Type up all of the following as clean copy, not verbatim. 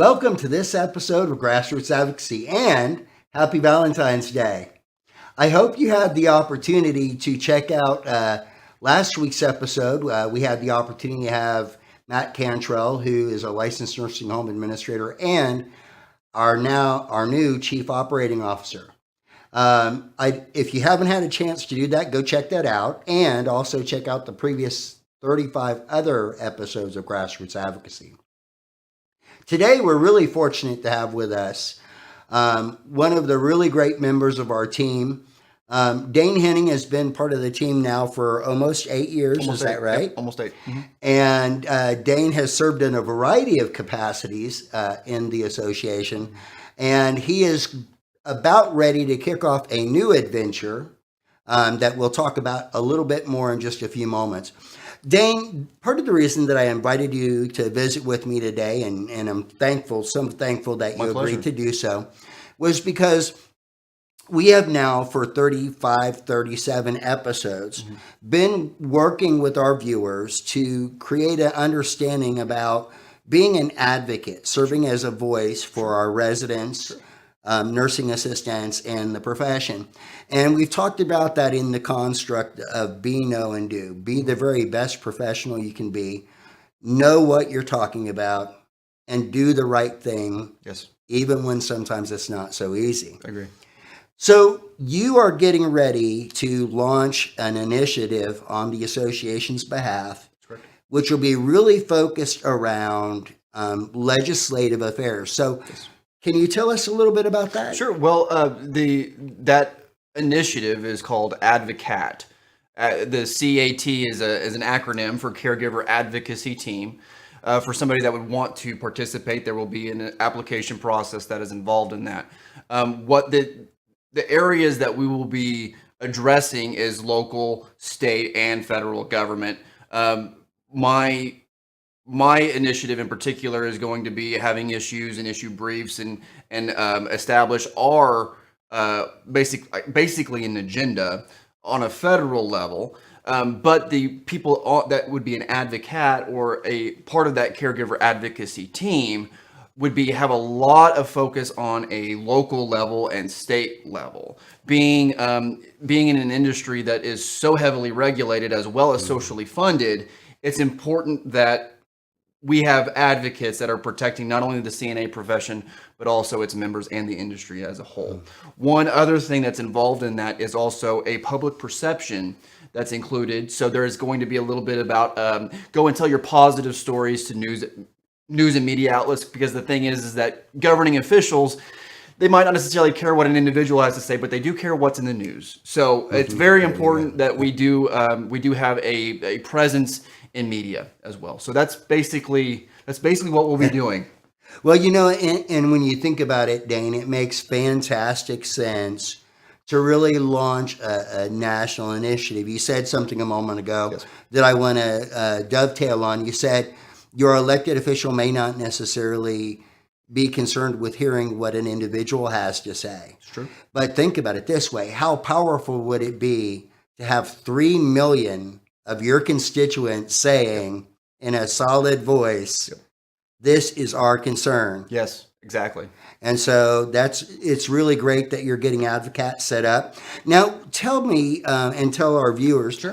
Welcome to this episode of Grassroots Advocacy and happy Valentine's Day. I hope you had the opportunity to check out last week's episode. We had the opportunity to have Matt Cantrell, who is a licensed nursing home administrator and our new chief operating officer. If you haven't had a chance to do that, go check that out, and also check out the previous 35 other episodes of Grassroots Advocacy. Today, we're really fortunate to have with us one of the really great members of our team. Dane Henning has been part of the team now for almost 8 years. Is that right? Yep, almost 8. Mm-hmm. And Dane has served in a variety of capacities in the association. And he is about ready to kick off a new adventure that we'll talk about a little bit more in just a few moments. Dane, part of the reason that I invited you to visit with me today, and I'm thankful that you agreed to do so, was because we have now for 35, 37 episodes been working with our viewers to create an understanding about being an advocate, serving as a voice for our residents, nursing assistants, and the profession. And we've talked about that in the construct of be, know, and do. Be the very best professional you can be. Know what you're talking about and do the right thing. Yes. Even when sometimes it's not so easy. I agree. So you are getting ready to launch an initiative on the association's behalf, which will be really focused around legislative affairs. So can you tell us a little bit about that? Sure. Well, that initiative is called Advocat. The CAT is an acronym for Caregiver Advocacy Team. For somebody that would want to participate, there will be an application process that is involved in that. What the areas that we will be addressing is local, state, and federal government. My initiative in particular is going to be having issues and issue briefs and establish our basically an agenda on a federal level. But the people that would be an advocate or a part of that caregiver advocacy team would have a lot of focus on a local level and state level. Being in an industry that is so heavily regulated as well as socially funded, it's important that we have advocates that are protecting not only the CNA profession, but also its members and the industry as a whole. One other thing that's involved in that is also a public perception that's included. So there is going to be a little bit about go and tell your positive stories to news and media outlets, because the thing is that governing officials, they might not necessarily care what an individual has to say, but they do care what's in the news. So it's very important that we do have a presence in media as well. So that's basically what we'll be doing. Well, and when you think about it, Dane, it makes fantastic sense to really launch a national initiative. You said something a moment ago that I want to dovetail on. You said your elected official may not necessarily be concerned with hearing what an individual has to say. It's true. But think about it this way. How powerful would it be to have 3 million of your constituents saying in a solid voice, this is our concern? Yes, exactly. And so it's really great that you're getting Advocat set up. Now, tell me and tell our viewers,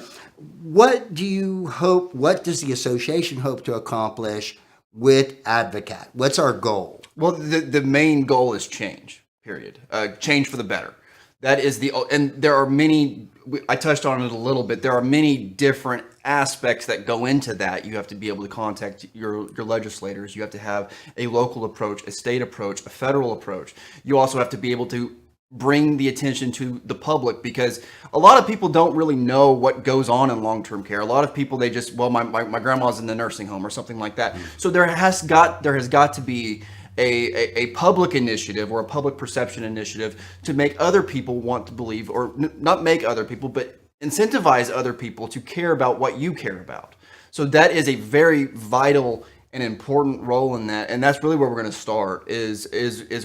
what does the association hope to accomplish with Advocat? What's our goal? Well, the main goal is change, period. Change for the better. That is and there are many, I touched on it a little bit, there are many different aspects that go into that. You have to be able to contact your legislators. You have to have a local approach, a state approach, a federal approach. You also have to be able to bring the attention to the public, because a lot of people don't really know what goes on in long-term care. A lot of people, they just, my grandma's in the nursing home or something like that. So there has got to be a public initiative or a public perception initiative to make other people want to believe, or not make other people, but incentivize other people to care about what you care about. So that is a very vital and important role in that, and that's really where we're going to start is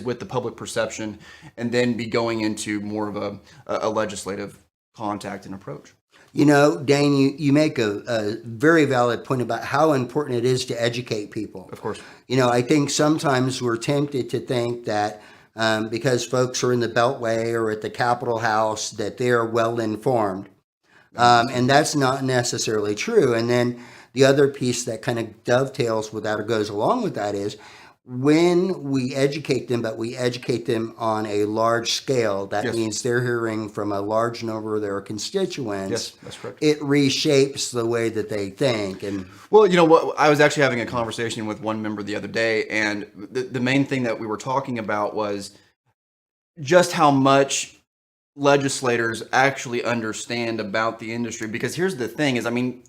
with the public perception, and then be going into more of a legislative contact and approach. You know, Dane, you make a very valid point about how important it is to educate people. Of course. You know, I think sometimes we're tempted to think that because folks are in the Beltway or at the Capitol House that they are well informed. And that's not necessarily true. And then the other piece that kind of dovetails with that or goes along with that is when we educate them, but we educate them on a large scale, that Yes. means they're hearing from a large number of their constituents. Yes, that's correct. It reshapes the way that they think. And Well, you know what? I was actually having a conversation with one member the other day, and the main thing that we were talking about was just how much legislators actually understand about the industry. Because here's the thing is, I mean,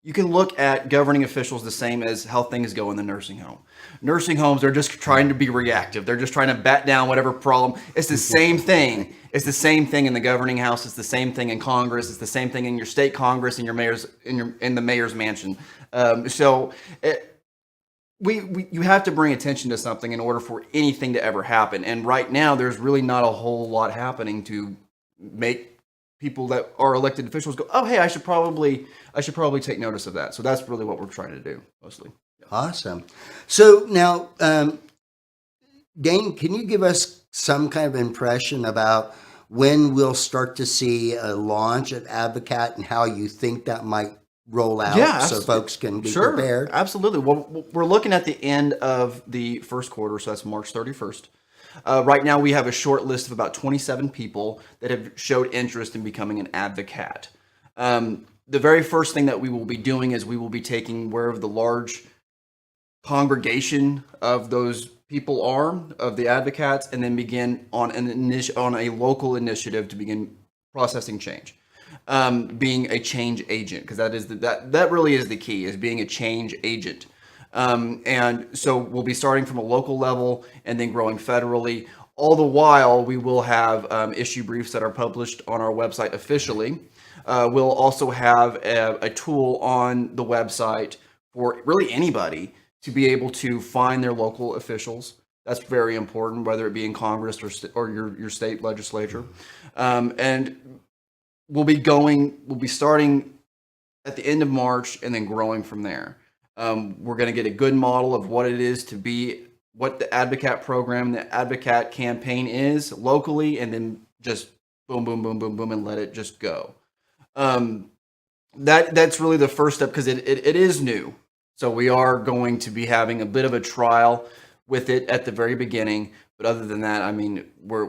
you can look at governing officials the same as how things go in the nursing home. Nursing homes are just trying to be reactive. They're just trying to bat down whatever problem. It's the same thing. It's the same thing in the governing house. It's the same thing in Congress. It's the same thing in your state Congress and your mayor's in the mayor's mansion. You have to bring attention to something in order for anything to ever happen. And right now, there's really not a whole lot happening to make people that are elected officials go, oh, hey, I should probably take notice of that. So that's really what we're trying to do mostly. Yeah. awesome. So now, Dane, can you give us some kind of impression about when we'll start to see a launch of Advocat and how you think that might roll out so folks can be prepared? Absolutely. Well, we're looking at the end of the first quarter, so that's March 31st. Right now, we have a short list of about 27 people that have showed interest in becoming an advocate. The very first thing that we will be doing is we will be taking where the large congregation of those people are, of the advocates, and then begin on a local initiative to begin processing change. Being a change agent, because that really is the key, is being a change agent. And so we'll be starting from a local level and then growing federally. All the while, we will have issue briefs that are published on our website officially. We'll also have a tool on the website for really anybody to be able to find their local officials. That's very important, whether it be in Congress or your state legislature. And we'll be starting at the end of March and then growing from there. We're going to get a good model of what it is to be, what the Advocate program, the Advocate campaign is locally, and then just boom, boom, boom, boom, boom, and let it just go. That's really the first step because it is new. So we are going to be having a bit of a trial with it at the very beginning. But other than that, I mean, we're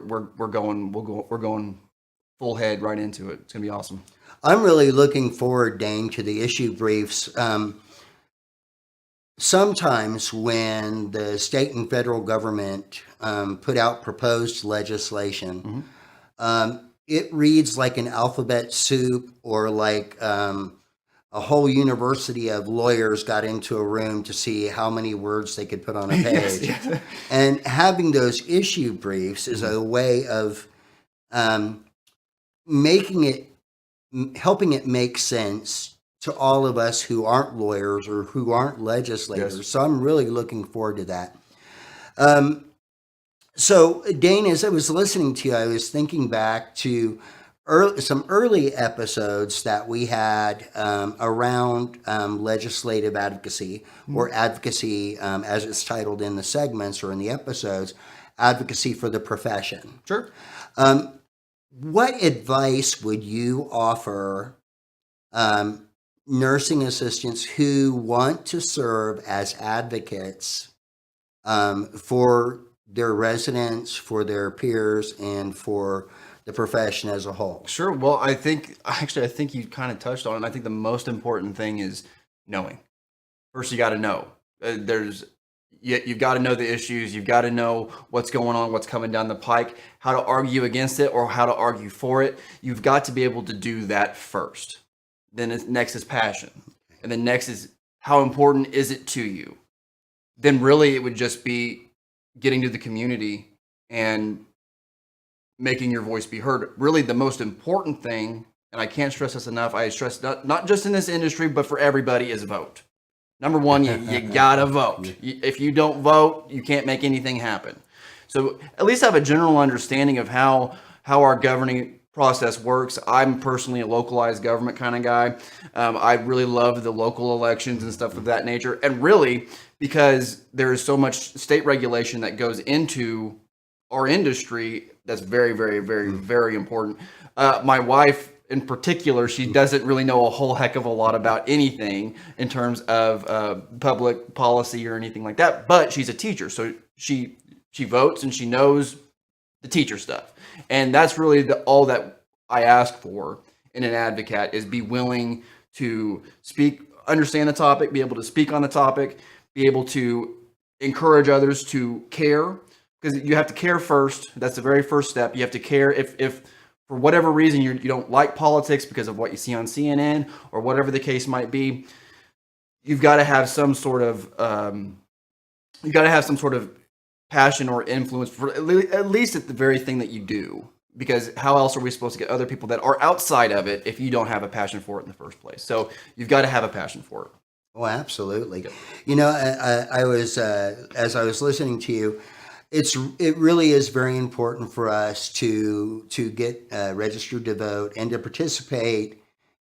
going full head right into it. It's going to be awesome. I'm really looking forward, Dane, to the issue briefs. Sometimes when the state and federal government put out proposed legislation, it reads like an alphabet soup or like a whole university of lawyers got into a room to see how many words they could put on a page. Yes. And having those issue briefs is a way of helping it make sense to all of us who aren't lawyers or who aren't legislators. Yes. So I'm really looking forward to that. So Dane, as I was listening to you, I was thinking back to some early episodes that we had around legislative advocacy, or advocacy as it's titled in the segments or in the episodes, advocacy for the profession. Sure. What advice would you offer nursing assistants who want to serve as advocates for their residents, for their peers, and for the profession as a whole? Sure. Well, I think you kind of touched on it. I think the most important thing is knowing. First, you got to know. You've got to know the issues. You've got to know what's going on, what's coming down the pike, how to argue against it or how to argue for it. You've got to be able to do that first. Then next is passion. And then next is how important is it to you? Then really it would just be getting to the community and making your voice be heard. Really the most important thing, and I can't stress this enough, I stress not just in this industry, but for everybody, is vote. Number one, you gotta vote. If you don't vote, you can't make anything happen. So at least have a general understanding of how our governing process works. I'm personally a localized government kind of guy. I really love the local elections and stuff of that nature. And really, because there is so much state regulation that goes into our industry, that's very, very, very, very important. My wife, in particular, she doesn't really know a whole heck of a lot about anything in terms of public policy or anything like that. But she's a teacher, so she votes and she knows the teacher stuff. And that's really all that I ask for in an advocate, is be willing to speak, understand the topic, be able to speak on the topic, be able to encourage others to care, because you have to care first. That's the very first step. You have to care if for whatever reason you don't like politics because of what you see on CNN or whatever the case might be. You've got to have some sort of passion or influence for at least at the very thing that you do, because how else are we supposed to get other people that are outside of it if you don't have a passion for it in the first place? So you've got to have a passion for it. Oh, absolutely. You know, I was as I was listening to you, it really is very important for us to get registered to vote and to participate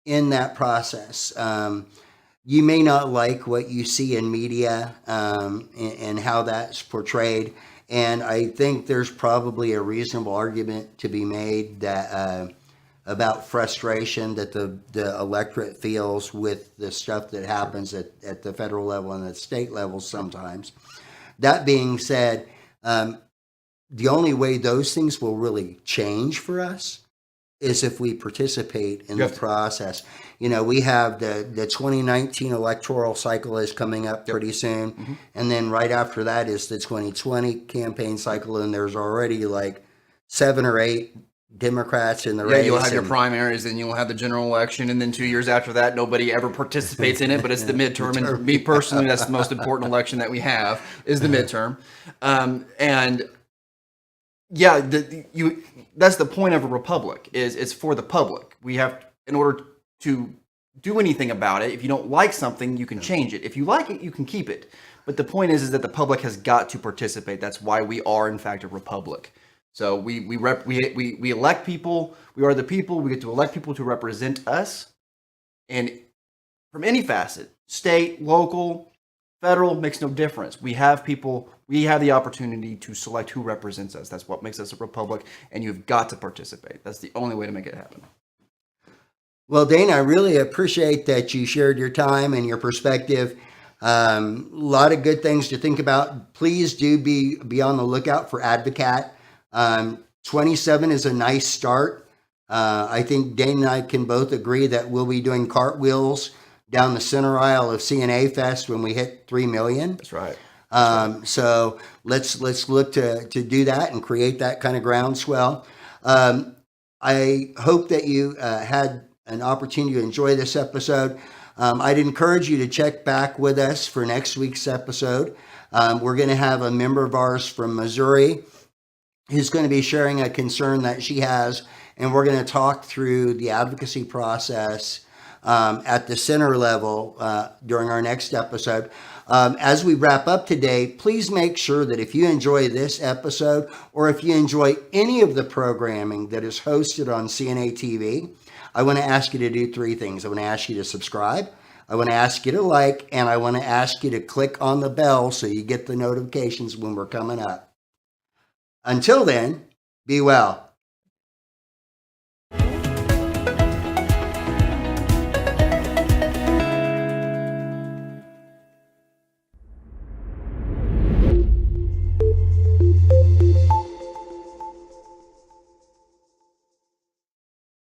in that process. You may not like what you see in media and how that's portrayed. And I think there's probably a reasonable argument to be made that about frustration that the electorate feels with the stuff that happens at the federal level and at state levels sometimes. That being said, the only way those things will really change for us is if we participate in the process. You know, we have the 2019 electoral cycle is coming up pretty soon. Mm-hmm. And then right after that is the 2020 campaign cycle. And there's already like 7 or 8 Democrats in the race. Yeah, you'll have your primaries, and you'll have the general election. And then 2 years after that, nobody ever participates in it, but it's the midterm. And me personally, that's the most important election that we have, is the midterm. And yeah, that's the point of a republic, is it's for the public. We have, in order to do anything about it, if you don't like something, you can change it. If you like it, you can keep it. But the point is that the public has got to participate. That's why we are, in fact, a republic. So we elect people. We are the people. We get to elect people to represent us, and from any facet, state, local, federal, makes no difference. We have people. We have the opportunity to select who represents us. That's what makes us a republic, and you've got to participate. That's the only way to make it happen. Well, Dane, I really appreciate that you shared your time and your perspective. A lot of good things to think about. Please do be on the lookout for Advocate. 27 is a nice start. I think Dane and I can both agree that we'll be doing cartwheels down the center aisle of CNA Fest when we hit 3 million. That's right. So let's look to do that and create that kind of groundswell. I hope that you had an opportunity to enjoy this episode. I'd encourage you to check back with us for next week's episode. We're going to have a member of ours from Missouri who's going to be sharing a concern that she has, and we're going to talk through the advocacy process at the center level during our next episode. As we wrap up today, please make sure that if you enjoy this episode, or if you enjoy any of the programming that is hosted on CNA-TV, I want to ask you to do 3 things. I want to ask you to subscribe, I want to ask you to like, and I want to ask you to click on the bell so you get the notifications when we're coming up. Until then, be well.